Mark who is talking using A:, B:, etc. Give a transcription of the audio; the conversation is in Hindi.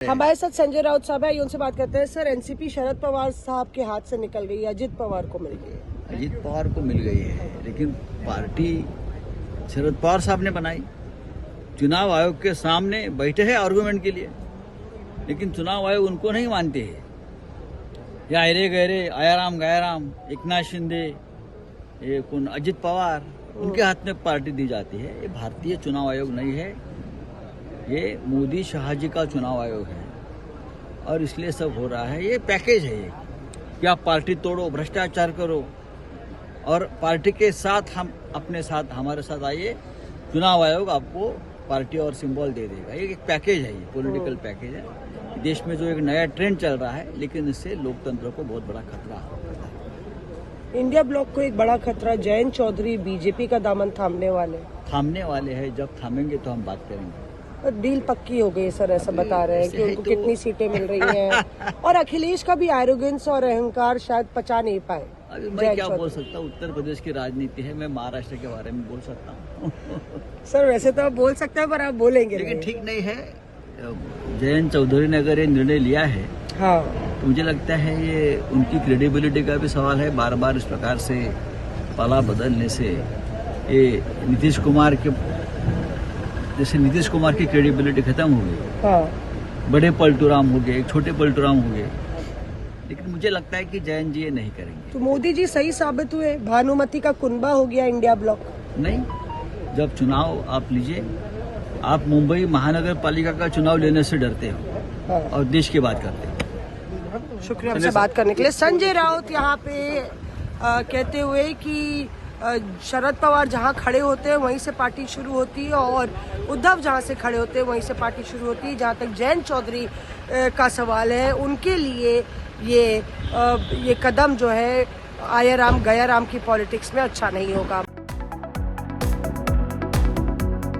A: हमारे साथ संजय राउत साहब है, उनसे बात करते हैं। सर, एनसीपी शरद पवार साहब के हाथ से निकल गई, अजित पवार को मिल गई है।
B: अजित पवार को मिल गई है, लेकिन पार्टी शरद पवार साहब ने बनाई। चुनाव आयोग के सामने बैठे हैं आर्गुमेंट के लिए, लेकिन चुनाव आयोग उनको नहीं मानते हैं। ये आयरे गहरे, आयाराम गयाराम, एकनाथ शिंदे, ये कौन अजित पवार, उनके हाथ में पार्टी दी जाती है। ये भारतीय चुनाव आयोग नहीं है, ये मोदी शाह जी का चुनाव आयोग है और इसलिए सब हो रहा है। ये पैकेज है ये कि आप पार्टी तोड़ो, भ्रष्टाचार करो और पार्टी के साथ हम अपने साथ हमारे साथ आइए, चुनाव आयोग आपको पार्टी और सिंबल दे देगा। ये एक पैकेज है, ये पॉलिटिकल पैकेज है। देश में जो एक नया ट्रेंड चल रहा है, लेकिन इससे लोकतंत्र को बहुत बड़ा खतरा है।
A: इंडिया ब्लॉक को एक बड़ा खतरा, जयंत चौधरी बीजेपी का दामन थामने वाले
B: हैं। जब थामेंगे तो हम बात करेंगे।
A: डील पक्की हो गई सर, ऐसा बता रहे हैं कि उनको कितनी सीटें मिल रही हैं और अखिलेश का भी एरोगेंस और अहंकार शायद पचा नहीं पाए।
B: अभी मैं क्या बोल सकता हूँ, उत्तर प्रदेश की राजनीति है, मैं महाराष्ट्र के बारे में बोल सकता हूँ।
A: सर, वैसे तो आप बोल सकते हैं, पर आप बोलेंगे
B: लेकिन ठीक नहीं है। जयंत चौधरी ने अगर ये निर्णय लिया है,
A: हाँ,
B: तो मुझे लगता है ये उनकी क्रेडिबिलिटी का भी सवाल है। बार बार इस प्रकार से पाला बदलने से ये नीतीश कुमार की क्रेडिबिलिटी खत्म हो गई।
A: हाँ।
B: बड़े पलटूराम हो गए, छोटे पलटूराम हो गए, लेकिन मुझे लगता है कि जयंत जी ये नहीं करेंगे।
A: तो मोदी जी सही साबित हुए, भानुमति का कुनबा हो गया इंडिया ब्लॉक।
B: नहीं, जब चुनाव आप लीजिए, आप मुंबई महानगर पालिका का चुनाव लेने से डरते हो,
A: हाँ,
B: और देश की बात करते हो।
A: शुक्रिया हमसे बात करने के लिए। संजय राउत यहाँ पे कहते हुए कि शरद पवार जहाँ खड़े होते हैं वहीं से पार्टी शुरू होती है और उद्धव जहाँ से खड़े होते हैं वहीं से पार्टी शुरू होती है। जहाँ तक जयंत चौधरी का सवाल है, उनके लिए ये कदम जो है आयाराम गयाराम की पॉलिटिक्स में अच्छा नहीं होगा।